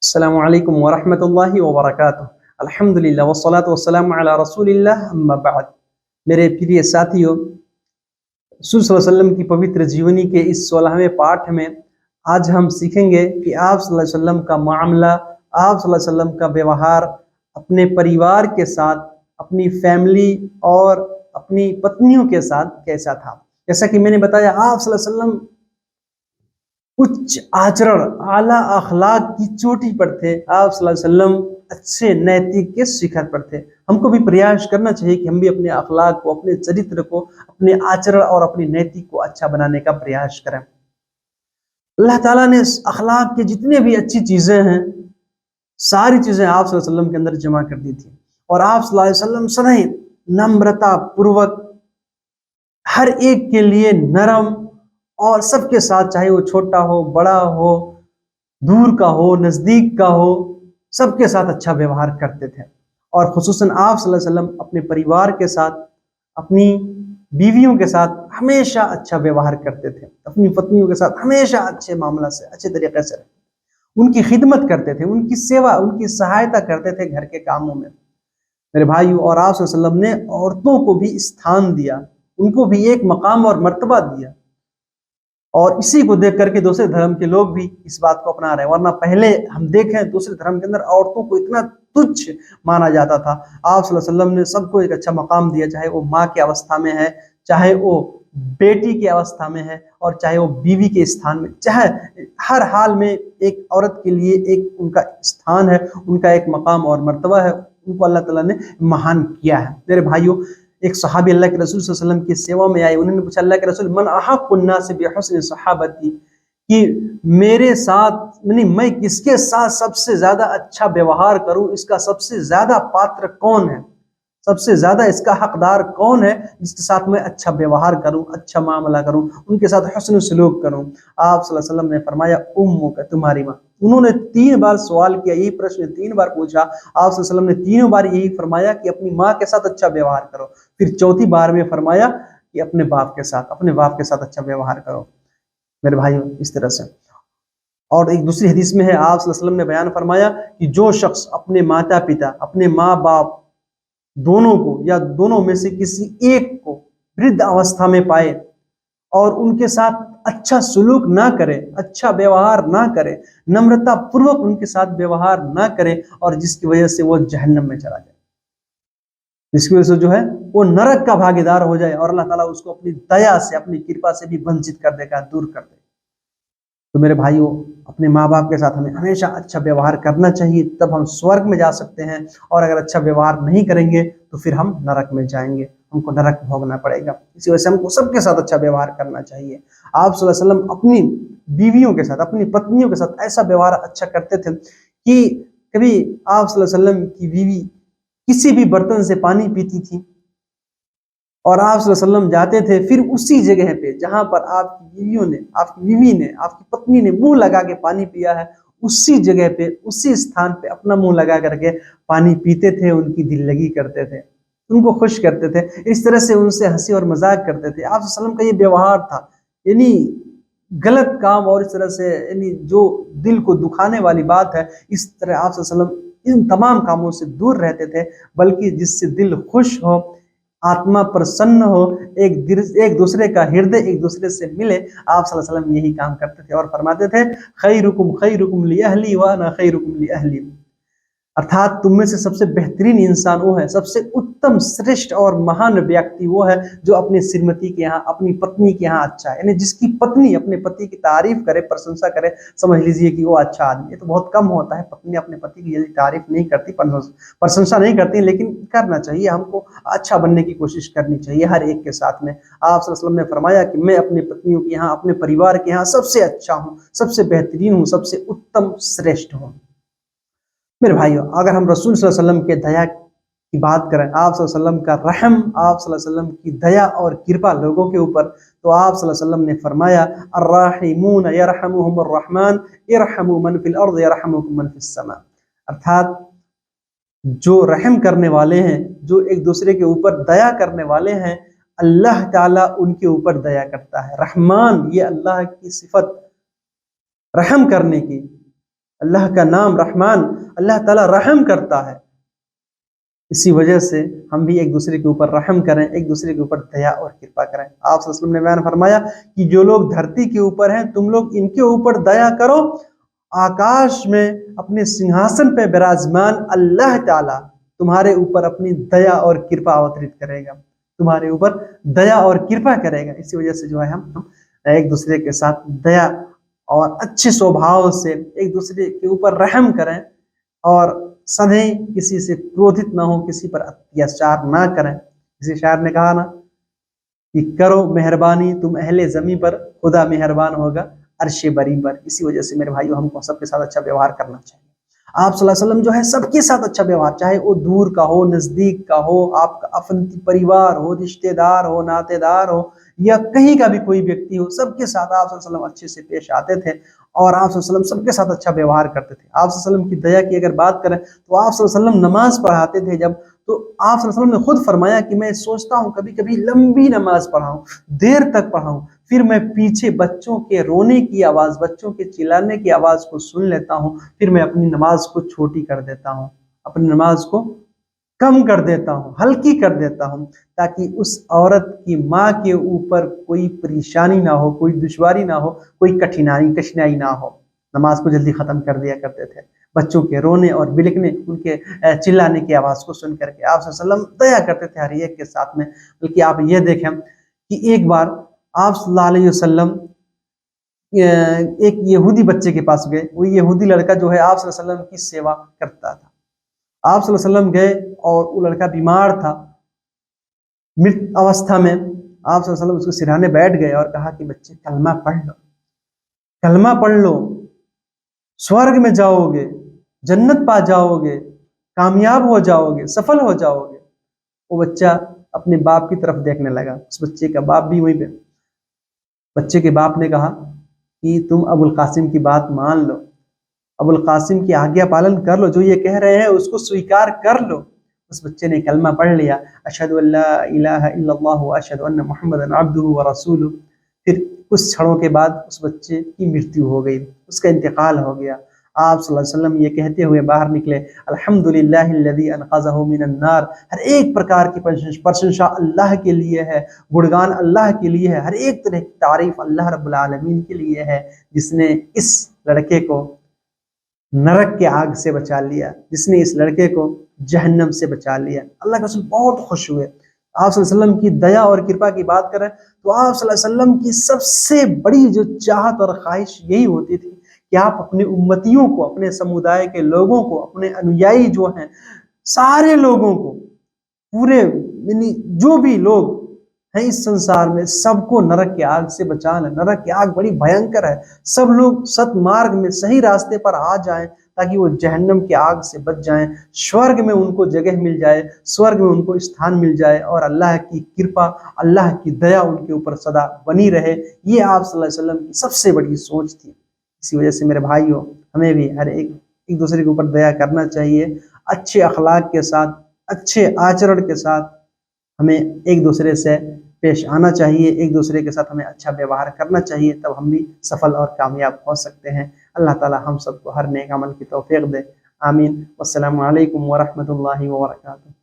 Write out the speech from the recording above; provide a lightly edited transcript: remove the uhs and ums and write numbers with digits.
अस्सलामु अलैकुम व रहमतुल्लाहि व बरकातुहू। अल्हम्दुलिल्लाह वस्सलातु वस्सलामु अला रसूलिल्लाह अम्मा बाद। मेरे प्रिय साथियों, रसूल सल्लल्लाहु अलैहि वसल्लम की पवित्र जीवनी के इस 16वें पाठ में आज हम सीखेंगे कि आप सल्लल्लाहु अलैहि वसल्लम का मामला, आप सल्लल्लाहु अलैहि वसल्लम का व्यवहार अपने परिवार के साथ, अपनी फैमिली और अपनी पत्नियों के साथ कैसा था। जैसा कि मैंने बताया, आप सल्लल्लाहु अलैहि वसल्लम उच्च आचरण, आला अखलाक की चोटी पर थे। आप सल्लल्लाहु अलैहि वसल्लम अच्छे नैतिक के शिखर पर थे। हमको भी प्रयास करना चाहिए कि हम भी अपने अखलाक को, अपने चरित्र को, अपने आचरण और अपनी नैतिक को अच्छा बनाने का प्रयास करें। अल्लाह ताला ने अखलाक के जितने भी अच्छी चीजें हैं, सारी चीजें आप सल्लल्लाहु अलैहि वसल्लम के अंदर जमा कर दी थी। और आप सल्लल्लाहु अलैहि वसल्लम सदैव नम्रता पूर्वक, हर एक के लिए नरम और सबके साथ, चाहे वो छोटा हो, बड़ा हो, दूर का हो, नजदीक का हो, सबके साथ अच्छा व्यवहार करते थे। और खुसूसन आप सल्लल्लाहु अलैहि वसल्लम अपने परिवार के साथ, अपनी बीवियों के साथ हमेशा अच्छा व्यवहार करते थे। अपनी पत्नियों के साथ हमेशा अच्छे मामला से, अच्छे तरीके से उनकी खिदमत करते थे, उनकी सेवा, उनकी सहायता करते थे घर के कामों में। मेरे भाइयों, और आप सल्लल्लाहु अलैहि वसल्लम ने औरतों को भी स्थान दिया, उनको भी एक मकाम और मर्तबा दिया। और इसी को देख करके दूसरे धर्म के लोग भी इस बात को अपना रहे हैं। वरना पहले हम देखें, दूसरे धर्म के अंदर औरतों को इतना तुच्छ माना जाता था। आप सल्लल्लाहु अलैहि वसल्लम ने सबको एक अच्छा मकाम दिया, चाहे वो माँ की अवस्था में है, चाहे वो बेटी की अवस्था में है, और चाहे वो बीवी के स्थान में, चाहे हर हाल में एक औरत के लिए एक उनका स्थान है, उनका एक मकाम और मर्तबा है। उनको अल्लाह ताला ने महान किया है। मेरे भाइयों, एक सहाबी अल्लाह के रसूल सल्लल्लाहु अलैहि वसल्लम की सेवा में आए। उन्होंने पूछा, अल्लाह के रसूल, मन अहक़्क़ुन नास बिहुस्नि सहाबती, कि मेरे साथ, मैं किसके साथ सबसे ज्यादा अच्छा व्यवहार करूं, इसका सबसे ज्यादा पात्र कौन है, सबसे ज्यादा इसका हकदार कौन है, जिसके साथ मैं अच्छा व्यवहार करूं, अच्छा मामला करूं, उनके साथ हुस्न सलूक करूं। आप सल्लल्लाहु अलैहि वसल्लम ने फरमाया, उम्मुक, तुम्हारी माँ। उन्होंने 3 बार सवाल किया, यही प्रश्न 3 बार पूछा। आप सल्लल्लाहु अलैहि वसल्लम ने तीनों बार यही फरमाया कि अपनी माँ के साथ अच्छा व्यवहार करो। फिर चौथी बार में फरमाया कि अपने बाप के साथ, अपने बाप के साथ अच्छा व्यवहार करो। मेरे भाइयों, इस तरह से। और एक दूसरी हदीस में है, आप सल्लल्लाहु अलैहि वसल्लम ने बयान फरमाया कि जो शख्स अपने माता पिता, अपने माँ बाप दोनों को, या दोनों में से किसी एक को वृद्ध अवस्था में पाए और उनके साथ अच्छा सुलूक ना करे, अच्छा व्यवहार ना करे, नम्रता पूर्वक उनके साथ व्यवहार ना करे, और जिसकी वजह से वो जहन्नम में चला जाए, जिसकी वजह से जो है वो नरक का भागीदार हो जाए, और अल्लाह ताला उसको अपनी दया से, अपनी कृपा से भी वंचित कर देगा, दूर कर देगा। तो मेरे भाइयों, अपने माँ बाप के साथ हमें हमेशा अच्छा व्यवहार करना चाहिए, तब हम स्वर्ग में जा सकते हैं। और अगर अच्छा व्यवहार नहीं करेंगे तो फिर हम नरक में जाएंगे, हमको नरक भोगना पड़ेगा। इसी वजह से हमको सबके साथ अच्छा व्यवहार करना चाहिए। आप सल्लल्लाहु अलैहि वसल्लम अपनी बीवियों के साथ, अपनी पत्नियों के साथ ऐसा व्यवहार अच्छा करते थे कि कभी आप सल्लल्लाहु अलैहि वसल्लम की बीवी किसी भी बर्तन से पानी पीती थी और आप सल्लल्लाहु अलैहि वसल्लम जाते थे, फिर उसी जगह पे जहां पर आपकी बीवियों ने, आपकी बीवी ने, आपकी पत्नी ने मुंह लगा के पानी पिया है, उसी जगह पे, उसी स्थान पे अपना मुंह लगा करके पानी पीते थे, उनकी दिल लगी करते थे, उनको खुश करते थे। इस तरह से उनसे हंसी और मजाक करते थे। आप सल्लल्लाहु अलैहि वसल्लम का ये व्यवहार था। यानी गलत काम और इस तरह से, यानी जो दिल को दुखाने वाली बात है, इस तरह आप सल्लल्लाहु अलैहि वसल्लम इन तमाम कामों से दूर रहते थे, बल्कि जिससे दिल खुश हो, आत्मा प्रसन्न हो, एक दूसरे का हृदय एक दूसरे से मिले, आप सल्लल्लाहु अलैहि वसल्लम यही काम करते थे। और फरमाते थे, खैरुकुम लिअहली व अना खैरुकुम लिअहली, अर्थात तुम में से सबसे बेहतरीन इंसान वो है, सबसे उत्तम, श्रेष्ठ और महान व्यक्ति वो है जो अपनी श्रीमती के यहाँ, अपनी पत्नी के यहाँ अच्छा है। यानी जिसकी पत्नी अपने पति की तारीफ करे, प्रशंसा करे, समझ लीजिए कि वो अच्छा आदमी है। तो बहुत कम होता है पत्नी अपने पति की यदि तारीफ नहीं करती, प्रशंसा नहीं करती, लेकिन करना चाहिए, हमको अच्छा बनने की कोशिश करनी चाहिए हर एक के साथ में। आप सल्लल्लाहु अलैहि वसल्लम ने फरमाया कि मैं अपनी पत्नियों के यहाँ, अपने परिवार के यहाँ सबसे अच्छा हूँ, सबसे बेहतरीन हूँ, सबसे उत्तम श्रेष्ठ हूँ। मेरे भाइयों, अगर हम रसूल सल्लल्लाहु अलैहि वसल्लम के दया की बात करें, आप सल्लल्लाहु अलैहि वसल्लम का रहम, आप सल्लल्लाहु अलैहि वसल्लम की दया और कृपा लोगों के ऊपर, तो आप सल्लल्लाहु अलैहि वसल्लम ने फरमाया, अर्राहिमून यरहमुहुमुर रहमान इरहमू मन फिल अर्द यरहमुकुम मन फिस समा, अर्थात जो रहम करने वाले हैं, जो एक दूसरे के ऊपर दया करने वाले हैं, अल्लाह ताला उनके ऊपर दया करता है। रहमान, ये अल्लाह की सिफत रहम करने की, अल्लाह का नाम रहमान, अल्लाह ताला रहम करता है। इसी वजह से हम भी एक दूसरे के ऊपर रहम करें, एक दूसरे के ऊपर दया और कृपा करें। आप सल्लल्लाहु अलैहि वसल्लम ने बयान फरमाया कि जो लोग धरती के ऊपर हैं तुम लोग इनके ऊपर दया करो, आकाश में अपने सिंहासन पे विराजमान अल्लाह ताला तुम्हारे ऊपर अपनी दया और कृपा अवतरित करेगा, तुम्हारे ऊपर दया और कृपा करेगा। इसी वजह से जो है हम एक दूसरे के साथ दया और अच्छे स्वभाव से एक दूसरे के ऊपर रहम करें और सदैव किसी से क्रोधित ना हो, किसी पर अत्याचार ना करें। किसी शायर ने कहा ना कि करो मेहरबानी तुम अहले ज़मीं पर, खुदा मेहरबान होगा अर्शे बरी पर। इसी वजह से मेरे भाइयों हमको सबके साथ अच्छा व्यवहार करना चाहिए। आप सल्लल्लाहु अलैहि वसल्लम जो है सबके साथ अच्छा व्यवहार, चाहे वो दूर का हो, नजदीक का हो, आपका अपन परिवार हो, रिश्तेदार हो, नातेदार हो, या कहीं का भी कोई व्यक्ति हो, सबके साथ आप सल्लल्लाहु अलैहि वसल्लम अच्छे से पेश आते थे और आप सल्लल्लाहु अलैहि वसल्लम सबके साथ अच्छा व्यवहार करते थे। आप सल्लल्लाहु अलैहि वसल्लम की दया की अगर बात करें तो आप सल्लल्लाहु अलैहि वसल्लम नमाज पढ़ाते थे जब, तो आप सल्लल्लाहु अलैहि वसल्लम ने खुद फरमाया कि मैं सोचता हूँ कभी कभी लंबी नमाज पढ़ाऊं, देर तक पढ़ाऊं, फिर मैं पीछे बच्चों के रोने की आवाज, बच्चों के चिल्लाने की आवाज को सुन लेता हूँ, फिर मैं अपनी नमाज को छोटी कर देता हूँ, अपनी नमाज को कम कर देता हूँ, हल्की कर देता हूँ, ताकि उस औरत की माँ के ऊपर कोई परेशानी ना हो, कोई दुश्वारी ना हो, कोई कठिनाई ना हो। नमाज को जल्दी खत्म कर दिया करते थे बच्चों के रोने और बिलखने, उनके चिल्लाने की आवाज को सुन करके। आप सल्लल्लाहु अलैहि वसल्लम दया करते थे हर एक के साथ में। बल्कि आप ये देखें कि एक बार आप सल्लल्लाहु अलैहि वसल्लम एक यहूदी बच्चे के पास गए। वो यहूदी लड़का जो है आप सल्लल्लाहु अलैहि वसल्लम की सेवा करता था। आप सल्लल्लाहु अलैहि वसल्लम गए और वो लड़का बीमार था, मृत अवस्था में। आप सल्लल्लाहु अलैहि वसल्लम उसको सिरहाने बैठ गए और कहा कि बच्चे कलमा पढ़ लो, कलमा पढ़ लो, स्वर्ग में जाओगे, जन्नत पा जाओगे, कामयाब हो जाओगे, सफल हो जाओगे। वो बच्चा अपने बाप की तरफ देखने लगा। उस बच्चे का बाप भी वहीं पे। बच्चे के बाप ने कहा कि तुम अबुल कासिम की बात मान लो, अबुल कासिम की आज्ञा पालन कर लो, जो ये कह रहे हैं उसको स्वीकार कर लो। उस बच्चे ने कलमा पढ़ लिया, अशहदु अल्ला इलाहा इल्लल्लाह व अशहदु अन्ना मुहम्मदन अब्दुहु व रसूलुहु। फिर कुछ क्षणों के बाद उस बच्चे की मृत्यु हो गई, उसका इंतकाल हो गया। आप सल्लल्लाहु अलैहि वसल्लम ये कहते हुए बाहर निकले, अल्हम्दुलिल्लाहिल्लज़ी अनक़ज़हु मिनन नार। हर एक प्रकार की प्रशंसा अल्लाह के लिए है, गुणगान अल्लाह के लिए है, हर एक तरह की तारीफ अल्लाह रब्बुल आलमीन के लिए है, जिसने इस लड़के को नरक के आग से बचा लिया, जिसने इस लड़के को जहन्नम से बचा लिया। अल्लाह के रसूल बहुत खुश हुए। आप सल्लल्लाहु अलैहि वसल्लम की दया और कृपा की बात करें तो आप सल्लल्लाहु अलैहि वसल्लम की सबसे बड़ी जो चाहत और ख्वाहिश यही होती थी कि आप अपने उम्मतियों को, अपने समुदाय के लोगों को, अपने अनुयायी जो हैं सारे लोगों को, पूरे यानी जो भी लोग हैं इस संसार में, सबको नरक की आग से बचाना। नरक की आग बड़ी भयंकर है। सब लोग सतमार्ग में सही रास्ते पर आ जाएं ताकि वो जहन्नम की आग से बच जाएं, स्वर्ग में उनको जगह मिल जाए, स्वर्ग में उनको स्थान मिल जाए और अल्लाह की कृपा, अल्लाह की दया उनके ऊपर सदा बनी रहे। ये आप सल्लल्लाहु अलैहि वसल्लम की सबसे बड़ी सोच थी। इसी वजह से मेरे भाइयों, हमें भी हर एक दूसरे के ऊपर दया करना चाहिए, अच्छे अखलाक के साथ, अच्छे आचरण के साथ हमें एक दूसरे से पेश आना चाहिए, एक दूसरे के साथ हमें अच्छा व्यवहार करना चाहिए, तब हम भी सफल और कामयाब हो सकते हैं। अल्लाह ताला हम सबको हर नेक अमल की तौफीक दे। आमीन। वस्सलामु अलैकुम व रहमतुल्लाहि व बरकातुहू।